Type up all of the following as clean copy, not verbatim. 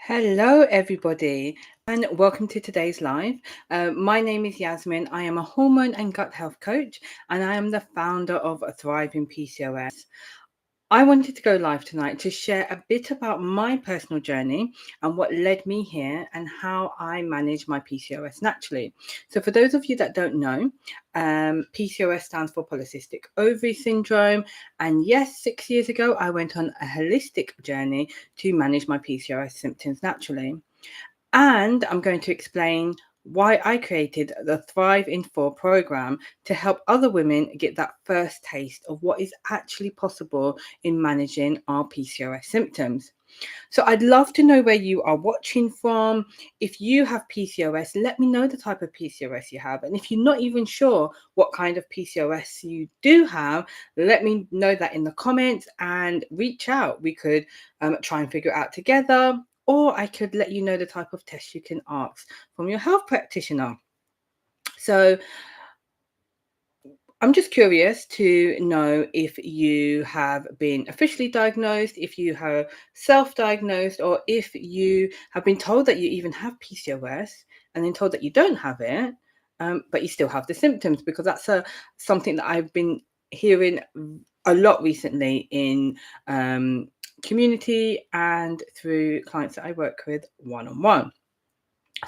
Hello, everybody, and welcome to today's live. My name is Yasmin. I am a hormone and gut health coach, and I am the founder of Thriving PCOS. I wanted to go live tonight to share a bit about my personal journey and what led me here and how I manage my PCOS naturally. So, for those of you that don't know, PCOS stands for polycystic ovary syndrome. And yes, 6 years ago, I went on a holistic journey to manage my PCOS symptoms naturally. And I'm going to explain why I created the Thrive in 4 program to help other women get that first taste of what is actually possible in managing our PCOS symptoms. So I'd love to know where you are watching from. If you have PCOS, let me know the type of PCOS you have. And if you're not even sure what kind of PCOS you do have, let me know that in the comments and reach out. We could try and figure it out together, or I could let you know the type of test you can ask from your health practitioner. So I'm just curious to know if you have been officially diagnosed, if you have self-diagnosed, or if you have been told that you even have PCOS and then told that you don't have it, but you still have the symptoms, because that's something that I've been hearing a lot recently in community and through clients that I work with one-on-one.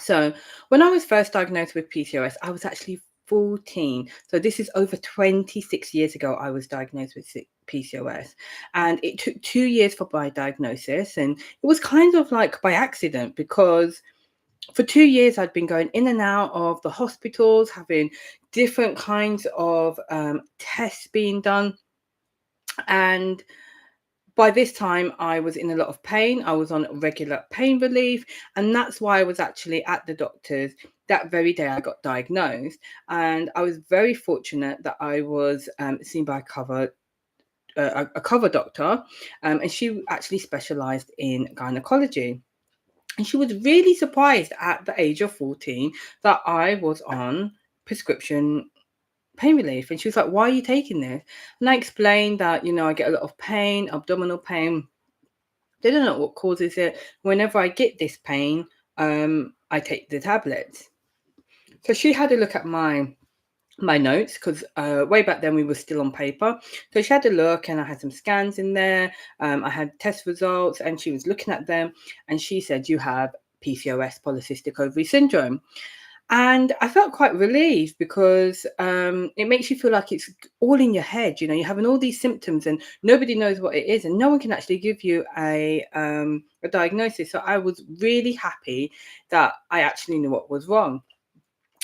So when I was first diagnosed with PCOS, I was actually 14. So this is over 26 years ago I was diagnosed with PCOS. And it took 2 years for my diagnosis. And it was kind of like by accident, because for 2 years I'd been going in and out of the hospitals, having different kinds of tests being done. And by this time, I was in a lot of pain. I was on regular pain relief. And that's why I was actually at the doctor's that very day I got diagnosed. And I was very fortunate that I was seen by a cover doctor. And she actually specialized in gynecology. And she was really surprised at the age of 14 that I was on prescription pain relief. And she was like, "Why are you taking this?" And I explained that, I get a lot of pain, abdominal pain. They don't know what causes it. Whenever I get this pain, I take the tablets. So she had a look at my notes, because way back then we were still on paper. So she had a look, and I had some scans in there. I had test results, and she was looking at them, and she said, "You have PCOS, polycystic ovary syndrome." And I felt quite relieved, because it makes you feel like it's all in your head. You're having all these symptoms and nobody knows what it is, and no one can actually give you a diagnosis. So I was really happy that I actually knew what was wrong.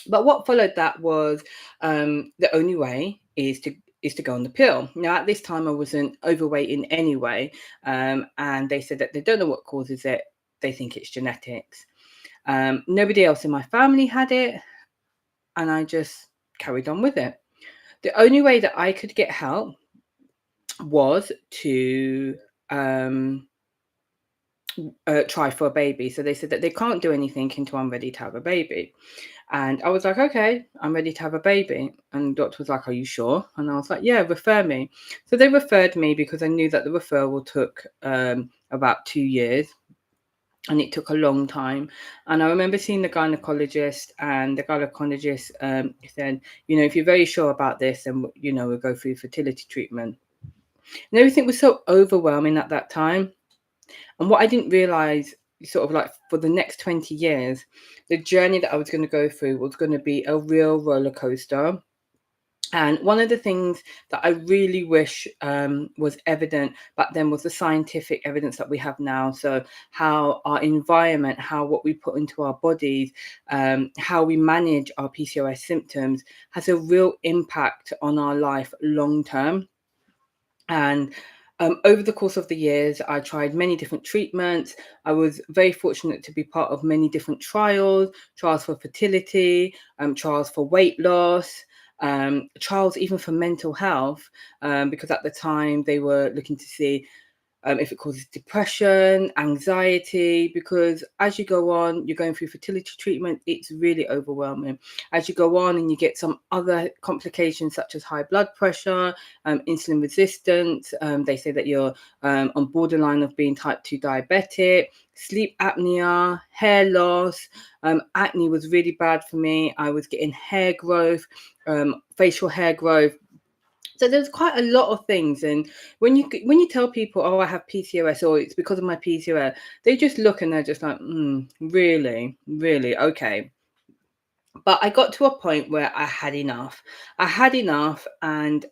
But what followed that was the only way is to go on the pill. Now, at this time, I wasn't overweight in any way, and they said that they don't know what causes it. They think it's genetics. Nobody else in my family had it, and I just carried on with it. The only way that I could get help was to try for a baby. So they said that they can't do anything until I'm ready to have a baby. And I was like, "Okay, I'm ready to have a baby." And the doctor was like, "Are you sure?" And I was like, "Yeah, refer me." So they referred me, because I knew that the referral took about 2 years. And it took a long time. And I remember seeing the gynecologist, and the gynecologist said, "If you're very sure about this, then, we'll go through fertility treatment." And everything was so overwhelming at that time. And what I didn't realize, sort of like for the next 20 years, the journey that I was going to go through was going to be a real roller coaster. And one of the things that I really wish was evident back then was the scientific evidence that we have now. So how our environment, how what we put into our bodies, how we manage our PCOS symptoms has a real impact on our life long term. And over the course of the years, I tried many different treatments. I was very fortunate to be part of many different trials for fertility, trials for weight loss, trials even for mental health, because at the time they were looking to see if it causes depression, anxiety, because as you go on, you're going through fertility treatment, it's really overwhelming. As you go on and you get some other complications such as high blood pressure, insulin resistance, they say that you're on borderline of being type 2 diabetic, sleep apnea, hair loss, acne was really bad for me. I was getting hair growth, facial hair growth. So there's quite a lot of things, and when you tell people, "Oh, I have PCOS," or "It's because of my PCOS," they just look and they're just like, "Really, really, okay." But I got to a point where I had enough. I had enough, and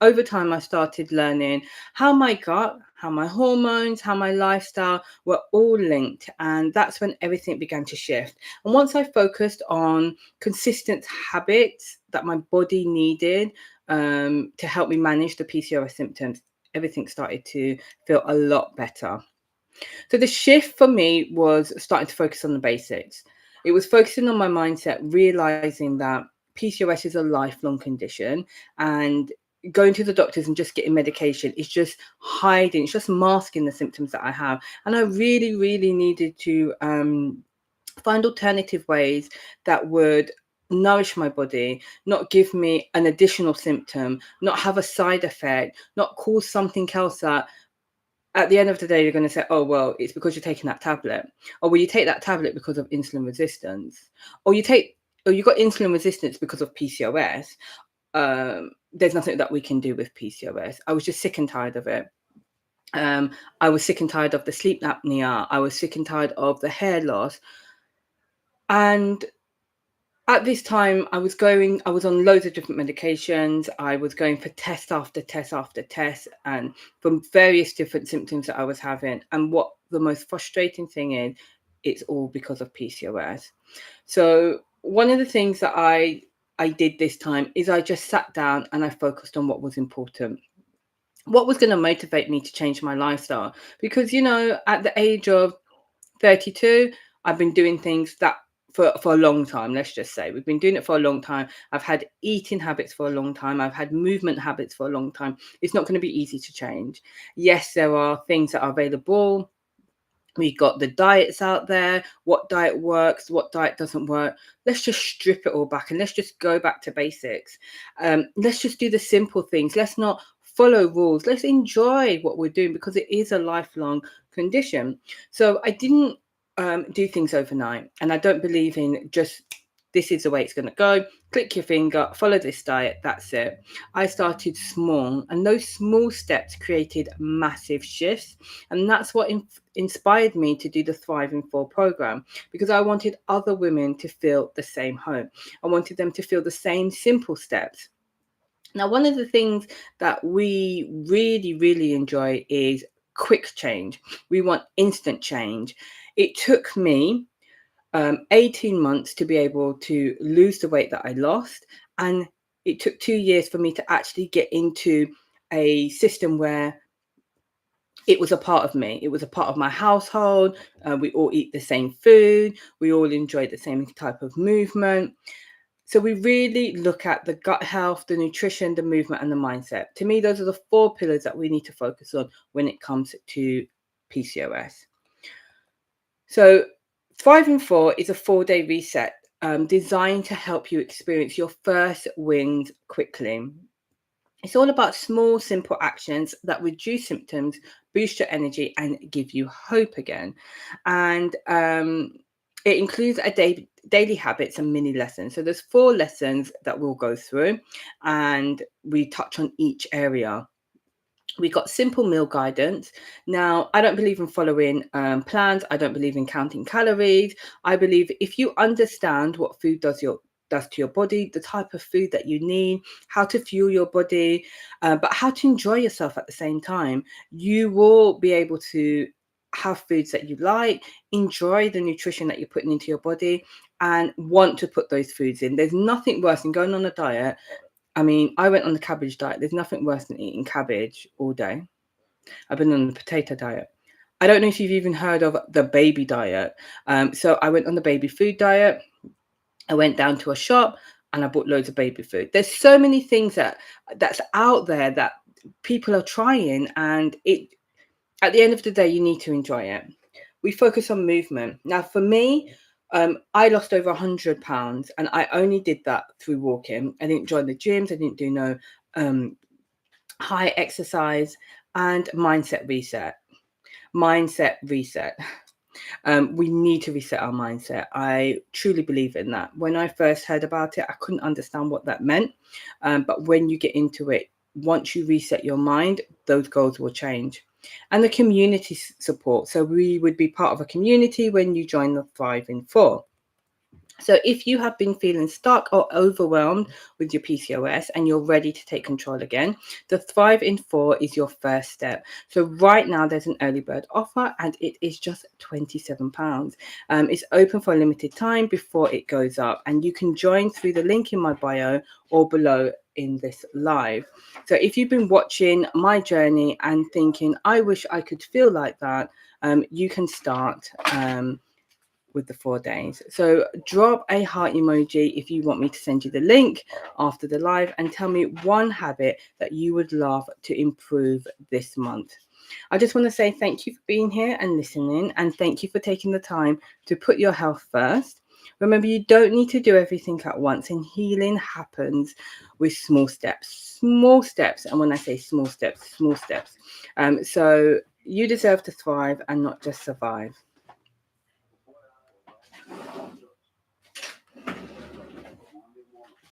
over time, I started learning how my gut, how my hormones, how my lifestyle were all linked, and that's when everything began to shift. And once I focused on consistent habits that my body needed to help me manage the PCOS symptoms, everything started to feel a lot better. So the shift for me was starting to focus on the basics. It was focusing on my mindset, realizing that PCOS is a lifelong condition, and going to the doctors and just getting medication is just hiding, it's just masking the symptoms that I have. And I really, really needed to find alternative ways that would nourish my body, not give me an additional symptom, not have a side effect, not cause something else that at the end of the day, you're going to say, oh, well, it's because you're taking that tablet. Or will you take that tablet because of insulin resistance? Or you got insulin resistance because of PCOS. There's nothing that we can do with PCOS. I was just sick and tired of it. I was sick and tired of the sleep apnea. I was sick and tired of the hair loss. And at this time, I was on loads of different medications. I was going for test after test after test, and from various different symptoms that I was having. And what the most frustrating thing is, it's all because of PCOS. So one of the things that I did this time is I just sat down and I focused on what was important. What was going to motivate me to change my lifestyle? Because, at the age of 32, I've been doing things that for a long time. Let's just say we've been doing it for a long time. I've had eating habits for a long time. I've had movement habits for a long time. It's not going to be easy to change. Yes, there are things that are available. We got the diets out there, what diet works, what diet doesn't work. Let's just strip it all back and let's just go back to basics. Let's just do the simple things. Let's not follow rules. Let's enjoy what we're doing because it is a lifelong condition. So I didn't do things overnight, and I don't believe in just this is the way it's going to go. Click your finger, follow this diet, that's it. I started small, and those small steps created massive shifts. And that's what inspired me to do the Thriving 4 program, because I wanted other women to feel the same hope. I wanted them to feel the same simple steps. Now, one of the things that we really, really enjoy is quick change. We want instant change. It took me 18 months to be able to lose the weight that I lost. And it took 2 years for me to actually get into a system where it was a part of me. It was a part of my household. We all eat the same food. We all enjoy the same type of movement. So we really look at the gut health, the nutrition, the movement, and the mindset. To me, those are the 4 pillars that we need to focus on when it comes to PCOS. So Thriving 4 is a 4-day reset designed to help you experience your first wins quickly. It's all about small, simple actions that reduce symptoms, boost your energy, and give you hope again. And it includes daily habits and mini lessons. So there's 4 lessons that we'll go through, and we touch on each area. We got simple meal guidance. Now, I don't believe in following plans. I don't believe in counting calories. I believe if you understand what food does to your body, the type of food that you need, how to fuel your body, but how to enjoy yourself at the same time, you will be able to have foods that you like, enjoy the nutrition that you're putting into your body, and want to put those foods in. There's nothing worse than going on a diet. I mean, I went on the cabbage diet. There's nothing worse than eating cabbage all day. I've been on the potato diet. I don't know if you've even heard of the baby diet. So I went on the baby food diet. I went down to a shop and I bought loads of baby food. There's so many things that's out there that people are trying, and At the end of the day, you need to enjoy it. We focus on movement. Now, for me, I lost over £100, and I only did that through walking. I didn't join the gyms. I didn't do no high exercise, and mindset reset. Mindset reset. We need to reset our mindset. I truly believe in that. When I first heard about it, I couldn't understand what that meant. But when you get into it, once you reset your mind, those goals will change. And the community support. So we would be part of a community when you join the Thrive in 4. So if you have been feeling stuck or overwhelmed with your PCOS and you're ready to take control again, the Thrive in 4 is your first step. So right now there's an early bird offer and it is just £27. It's open for a limited time before it goes up, and you can join through the link in my bio or below in this live. So if you've been watching my journey and thinking, I wish I could feel like that, you can start with the 4 days. So drop a heart emoji if you want me to send you the link after the live, and tell me one habit that you would love to improve this month. I just want to say thank you for being here and listening, and thank you for taking the time to put your health first. Remember, you don't need to do everything at once, and healing happens with small steps. Small steps. And when I say small steps, small steps. So you deserve to thrive and not just survive.